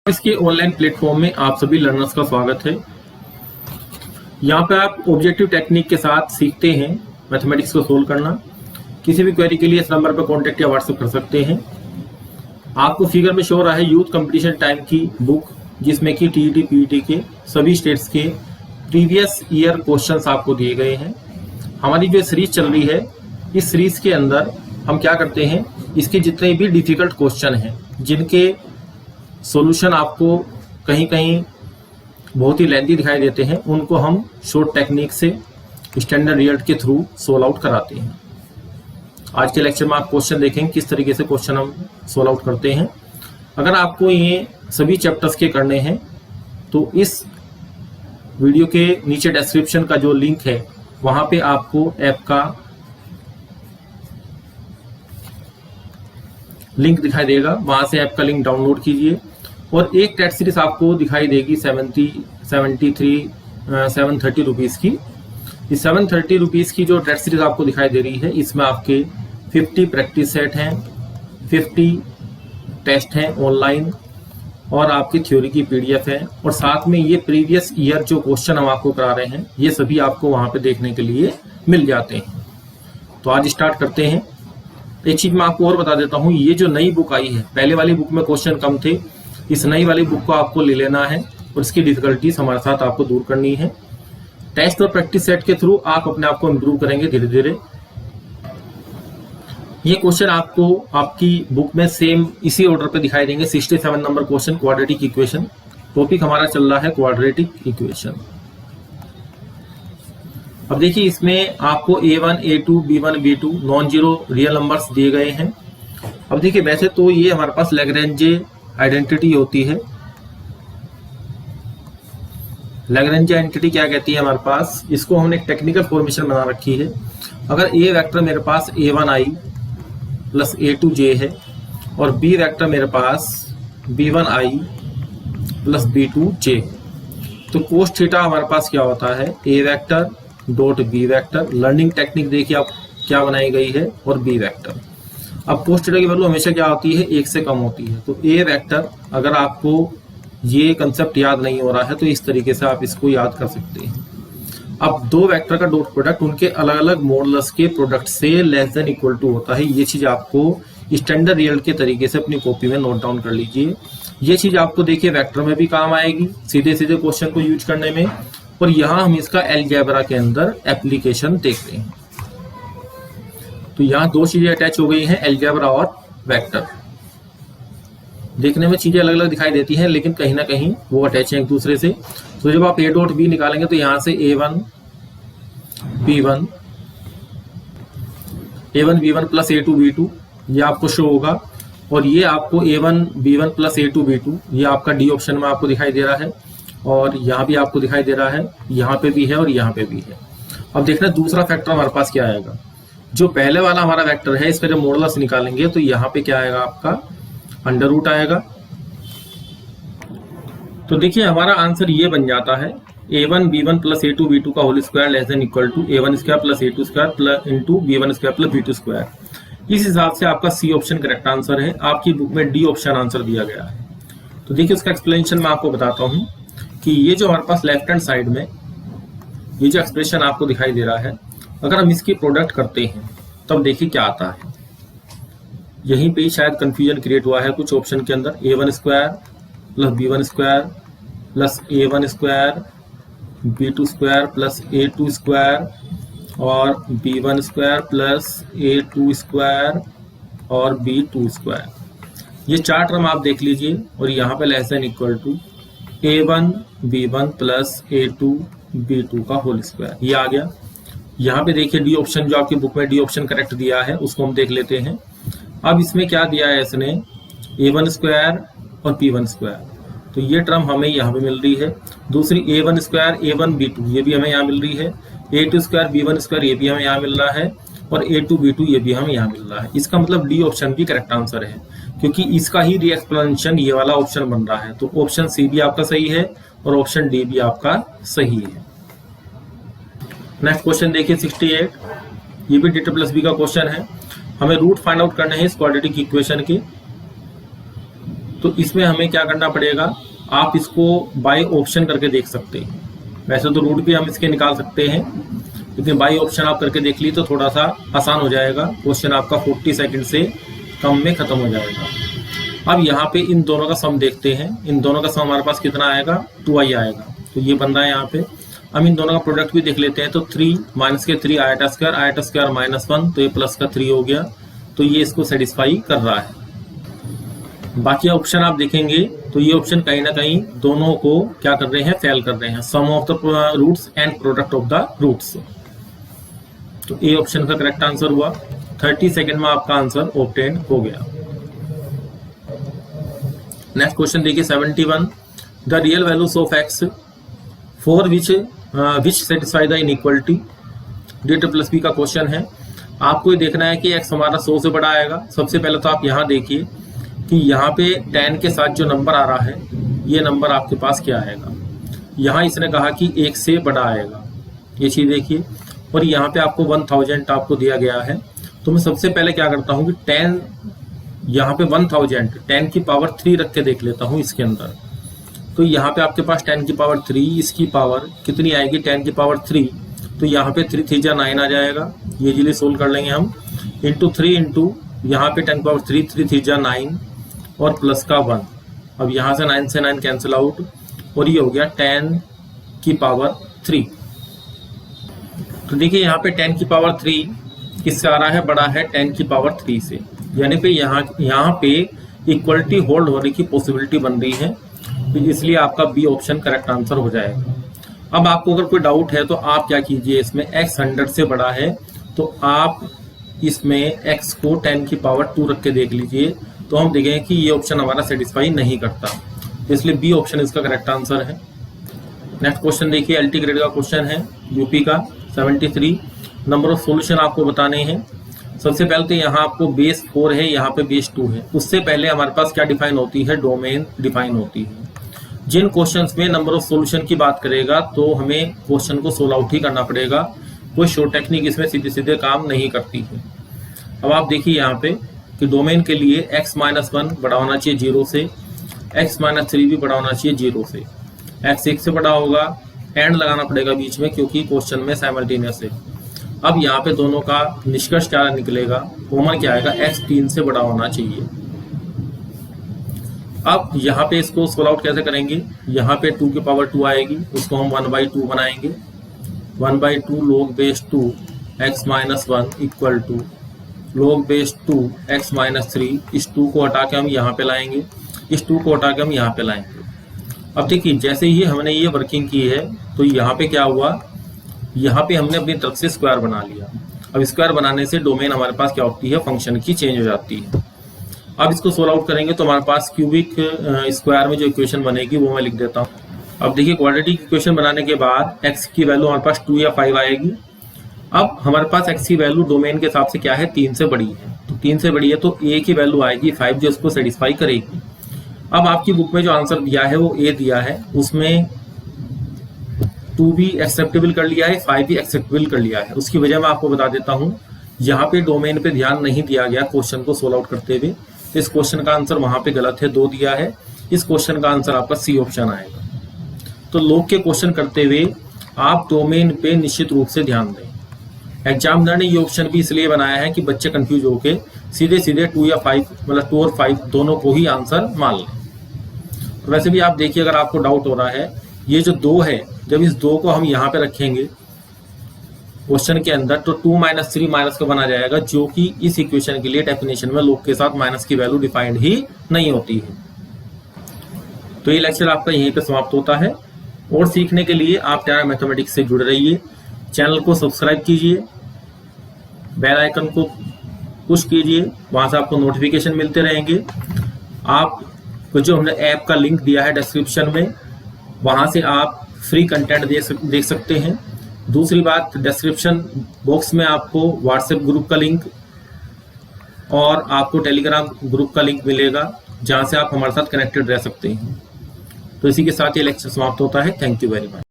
इसके online platform में आप सभी लर्नर्स का स्वागत है। यहाँ पे आप ऑब्जेक्टिव टेक्निक के साथ सीखते हैं मैथमेटिक्स को सोल्व करना। किसी भी क्वेरी के लिए इस नंबर पर कॉन्टेक्ट या व्हाट्सएप कर सकते हैं। आपको फिगर में शो रहा है यूथ कंपटीशन टाइम की बुक, जिसमें कि टीईटी पीईटी के सभी स्टेट्स के प्रीवियस ईयर क्वेश्चंस आपको दिए गए हैं। हमारी जो सीरीज चल रही है, इस सीरीज के अंदर हम क्या करते हैं, इसके जितने भी डिफिकल्ट क्वेश्चन हैं जिनके सॉल्यूशन आपको कहीं कहीं बहुत ही लेंथी दिखाई देते हैं, उनको हम शॉर्ट टेक्निक से स्टैंडर्ड रिजल्ट के थ्रू सोल्व आउट कराते हैं। आज के लेक्चर में आप क्वेश्चन देखेंगे किस तरीके से क्वेश्चन हम सोल्व आउट करते हैं। अगर आपको ये सभी चैप्टर्स के करने हैं तो इस वीडियो के नीचे डिस्क्रिप्शन का जो लिंक है वहां पे आपको ऐप का लिंक दिखाई देगा, वहां से ऐप का लिंक डाउनलोड कीजिए और एक टेस्ट सीरीज आपको दिखाई देगी 730 रुपीज की। इस 730 रुपीज की जो टेस्ट सीरीज आपको दिखाई दे रही है, इसमें आपके 50 प्रैक्टिस सेट हैं, 50 टेस्ट हैं ऑनलाइन और आपकी थ्योरी की पीडीएफ है, और साथ में ये प्रीवियस ईयर जो क्वेश्चन हम आपको करा रहे हैं ये सभी आपको वहां पे देखने के लिए मिल जाते हैं। तो आज स्टार्ट करते हैं। एक चीज मैं आपको और बता देता हूं, ये जो नई बुक आई है, पहले वाली बुक में क्वेश्चन कम थे, इस नई वाली बुक को आपको ले लेना है और इसकी डिफिकल्टीज हमारे साथ आपको दूर करनी है। टेस्ट और प्रैक्टिस सेट के थ्रू आप अपने आप को इम्प्रूव करेंगे धीरे धीरे। ये क्वेश्चन आपको आपकी बुक में सेम इसी ऑर्डर पे दिखाई देंगे। 67 number question, quadratic equation. Topic हमारा चल रहा है क्वाड्रेटिक इक्वेशन। अब देखिए, इसमें आपको A1, A2, B1, B2 non zero real numbers दिए गए हैं। अब देखिए, वैसे तो ये हमारे पास लैग्रेंजे आइडेंटिटी होती है। लैग्रेंजे आइडेंटिटी क्या कहती है हमारे पास, इसको हमने एक टेक्निकल फॉर्मेशन बना रखी है। अगर A वेक्टर मेरे पास A1i प्लस A2j है और B वेक्टर मेरे पास B1i प्लस B2j, तो कोस थीटा हमारे पास क्या होता है, A vector dot B vector. Learning technique देखिए आप क्या बनाई गई है, और बी वेक्टर। अब कोस थीटा की वैल्यू हमेशा क्या होती है, 1 से कम होती है। तो ए वेक्टर, अगर आपको ये कंसेप्ट याद नहीं हो रहा है तो इस तरीके से आप इसको याद कर सकते हैं। अब दो वेक्टर का डॉट प्रोडक्ट उनके अलग अलग मॉडुलस के प्रोडक्ट से लेस देन इक्वल टू होता है। ये चीज आपको स्टैंडर्ड रिजल्ट के तरीके से अपनी कॉपी में नोट डाउन कर लीजिए। ये चीज आपको देखिए वेक्टर में भी काम आएगी सीधे सीधे क्वेश्चन को यूज करने में, और यहां हम इसका अलजेब्रा के अंदर एप्लीकेशन देखते हैं। तो यहां दो चीजें अटैच हो गई हैं, अलजेब्रा और वेक्टर। देखने में चीजें अलग अलग दिखाई देती हैं, लेकिन कहीं ना कहीं वो अटैच हैं एक दूसरे से। तो जब आप A डॉट B निकालेंगे तो यहां से A1 B1 plus A2 B2 ये आपको शो होगा, और ये आपको A1 B1 plus A2 B2 ये आपका डी ऑप्शन में आपको दिखाई दे रहा है, और यहाँ भी आपको दिखाई दे रहा है, यहाँ पे भी है और यहाँ पे भी है। अब देखना दूसरा फैक्टर हमारे पास क्या आएगा। जो पहले वाला हमारा वेक्टर है, इसका जब मॉडुलस निकालेंगे तो यहाँ पे क्या आएगा, आपका अंडर रूट आएगा। तो देखिए हमारा आंसर ये बन जाता है A1 B1 plus A2 B2 का whole square less than equal to A1 square plus A2 square plus into B1 square plus B2 square. इस हिसाब से आपका सी ऑप्शन करेक्ट आंसर है। आपकी बुक में डी ऑप्शन आंसर दिया गया है। तो देखिए उसका एक्सप्लेनेशन मैं आपको बताता हूँ कि ये जो हमारे पास लेफ्ट हैंड साइड में ये जो एक्सप्रेशन आपको दिखाई दे रहा है, अगर हम इसकी प्रोडक्ट करते हैं तब देखिए क्या आता है। यहीं पे शायद कंफ्यूजन क्रिएट हुआ है कुछ ऑप्शन के अंदर। A1 square plus B1 square plus A1 square B2 square plus A2 square और B1 square plus A2 square और B2 स्क्वायर। ये चार टर्म आप देख लीजिए, और यहाँ पे less than equal to A1 B1 plus A2 B2 का होल स्क्वायर, ये आ गया। यहाँ पे देखिए डी ऑप्शन, जो आपकी बुक में डी ऑप्शन करेक्ट दिया है उसको हम देख लेते हैं। अब इसमें क्या दिया है इसने, A1 स्क्वायर और P1 स्क्वायर, तो ये टर्म हमें यहाँ पे मिल रही है। दूसरी A1 स्क्वायर A1 B2 ये भी हमें यहाँ मिल रही है। A2 स्क्वायर B1 स्क्वायर ये भी हमें यहाँ मिल रहा है, और A2 B2 ये भी हमें यहाँ मिल रहा है। इसका मतलब डी ऑप्शन भी करेक्ट आंसर है, क्योंकि इसका ही री एक्सप्लेनेशन ये वाला ऑप्शन बन रहा है। तो ऑप्शन सी भी आपका सही है और ऑप्शन डी भी आपका सही है। नेक्स्ट क्वेश्चन देखिए 68, ये भी डेटा प्लस बी का क्वेश्चन है। हमें रूट फाइंड आउट करने हैं इस क्वाड्रेटिक इक्वेशन के। तो इसमें हमें क्या करना पड़ेगा, आप इसको बाय ऑप्शन करके देख सकते हैं। वैसे तो रूट भी हम इसके निकाल सकते हैं, लेकिन बाय ऑप्शन आप करके देख ली तो थोड़ा सा आसान हो जाएगा। क्वेश्चन आपका 40 सेकंड से कम में खत्म हो जाएगा। अब यहाँ पे इन दोनों का सम देखते हैं। इन दोनों का सम हमारे पास कितना आएगा, 2i आएगा। तो ये बन रहा है यहाँ पे। अब इन दोनों का प्रोडक्ट भी देख लेते हैं। तो 3 माइनस के 3 आयटा स्क्वायर माइनस 1, तो ये प्लस का 3 हो गया। तो ये इसको सेटिस्फाई कर रहा है। बाकी ऑप्शन आप देखेंगे तो ये ऑप्शन कहीं ना कहीं दोनों को क्या कर रहे हैं, फेल कर रहे हैं। Sum of the roots and product of the roots. तो ए ऑप्शन का करेक्ट आंसर हुआ। 30 सेकंड में आपका आंसर ऑब्टेन हो गया। नेक्स्ट क्वेश्चन देखिए 71। The real values of X for which satisfy the inequality. D plus B का question है। आपको ये देखना है कि एक्स हमारा 100 से बड़ा आएगा। सबसे पहले तो आप यहाँ देखिए कि यहाँ पे 10 के साथ जो नंबर आ रहा है, ये नंबर आपके पास क्या आएगा। यहाँ इसने कहा कि 1 से बड़ा आएगा, ये चीज देखिए। और यहाँ पे आपको 1000 आपको दिया गया है। तो मैं सबसे पहले क्या करता हूँ कि 10 यहाँ पे 1000 10 की पावर 3 रख के देख लेता हूँ इसके अंदर। तो यहाँ पे आपके पास 10 की पावर 3, इसकी पावर कितनी आएगी, 10 की पावर 3। तो यहाँ पे 3 3 जा 9 आ जाएगा। ये इजीली सोल्व कर लेंगे हम। इंटू 3 इंटू यहाँ पे 10 की पावर 3, 3 3 जा 9 और प्लस का 1। अब यहाँ से 9 से 9 कैंसिल आउट और ये हो गया 10 की पावर 3। तो देखिए यहाँ पे 10 की पावर 3 किससे आ रहा है, बड़ा है 10 की पावर 3 से। यानी पे यहाँ पे इक्वलिटी होल्ड होने की पॉसिबिलिटी बन रही है। तो इसलिए आपका बी ऑप्शन करेक्ट आंसर हो जाएगा। अब आपको अगर कोई डाउट है तो आप क्या कीजिए, इसमें x 100 से बड़ा है तो आप इसमें x को 10 की पावर 2 रख के देख लीजिए। तो हम देखेंगे कि ये ऑप्शन हमारा सेटिस्फाई नहीं करता, इसलिए बी ऑप्शन इसका करेक्ट आंसर है। नेक्स्ट क्वेश्चन देखिए, एलटी ग्रेड का क्वेश्चन है, यूपी का 73। नंबर ऑफ सॉल्यूशन आपको बताने हैं। सबसे पहले तो यहाँ आपको बेस 4 है, यहाँ पे बेस 2 है। उससे पहले हमारे पास क्या डिफाइन होती है, डोमेन डिफाइन होती है। जिन क्वेश्चंस में नंबर ऑफ सॉल्यूशन की बात करेगा तो हमें क्वेश्चन को सोल्व आउट ही करना पड़ेगा। कोई शॉर्ट टेक्निक इसमें सीधे सीधे काम नहीं करती है। अब आप देखिए यहाँ पे कि डोमेन के लिए x-1 बड़ा होना चाहिए 0 से, x-3 भी बड़ा होना चाहिए 0 से, x 1 से बड़ा होगा, एंड लगाना पड़ेगा बीच में क्योंकि क्वेश्चन में साइमल्टेनियस है। अब यहाँ पे दोनों का निष्कर्ष क्या निकलेगा, कॉमन क्या आएगा, x 3 से बड़ा होना चाहिए। अब यहाँ पे इसको सोल्व आउट कैसे करेंगे, यहाँ पे 2 की पावर 2 आएगी, उसको हम 1/2 बनाएंगे। 1/2 log base 2 x-1 equal to log base 2 x-3। इस 2 को हटा के हम यहाँ पे लाएंगे, इस 2 को हटा के हम यहाँ पे लाएंगे। अब देखिए जैसे ही हमने ये वर्किंग की है तो यहाँ पे क्या हुआ, यहाँ पे हमने अपनी तरफ से स्क्वायर बना लिया। अब स्क्वायर बनाने से डोमेन हमारे पास क्या होती है, फंक्शन की चेंज हो जाती है। अब इसको सोल्व आउट करेंगे तो हमारे पास क्यूबिक स्क्वायर में जो इक्वेशन बनेगी वो मैं लिख देता हूँ। अब देखिए क्वाड्रेटिक इक्वेशन बनाने के बाद x की वैल्यू हमारे पास 2 या 5 आएगी। अब हमारे पास x की वैल्यू डोमेन के हिसाब से क्या है, 3 से बड़ी है। तो 3 से बड़ी है तो a की वैल्यू आएगी 5 जो इसको सेटिस्फाई करेगी। अब आपकी बुक में जो आंसर दिया है वो a दिया है, उसमें 2 भी एक्सेप्टेबल कर लिया है, 5 भी एक्सेप्टेबल कर लिया है। उसकी वजह मैं आपको बता देता हूँ। यहाँ पे डोमेन पे ध्यान नहीं दिया गया क्वेश्चन को सोल्व आउट करते हुए। इस क्वेश्चन का आंसर वहां पे गलत है, 2 दिया है। इस क्वेश्चन का आंसर आपका सी ऑप्शन आएगा। तो लोग के क्वेश्चन करते हुए आप डोमेन पे निश्चित रूप से ध्यान दें। एग्जामिनर ने ये ऑप्शन भी इसलिए बनाया है कि बच्चे कंफ्यूज होके सीधे सीधे 2 या 5 मतलब 2 और 5 दोनों को ही आंसर मान लें। तो वैसे भी आप देखिए, अगर आपको डाउट हो रहा है, ये जो 2 है, जब इस 2 को हम यहाँ पे रखेंगे क्वेश्चन के अंदर तो 2 - 3 माइनस का बना जाएगा, जो कि इस इक्वेशन के लिए डेफिनेशन में लोग के साथ माइनस की वैल्यू डिफाइंड ही नहीं होती है। तो ये लेक्चर आपका यहीं पे समाप्त होता है। और सीखने के लिए आप टारा मैथमेटिक्स से जुड़े रहिए। चैनल को सब्सक्राइब कीजिए, बेल आइकन को पुश कीजिए, वहां से आपको नोटिफिकेशन मिलते रहेंगे। आप जो हमने ऐप का लिंक दिया है डिस्क्रिप्शन में, वहां से आप फ्री कंटेंट देख सकते हैं। दूसरी बात, डिस्क्रिप्शन बॉक्स में आपको व्हाट्सएप ग्रुप का लिंक और आपको टेलीग्राम ग्रुप का लिंक मिलेगा, जहां से आप हमारे साथ कनेक्टेड रह सकते हैं। तो इसी के साथ ये लेक्चर समाप्त होता है। Thank you very much.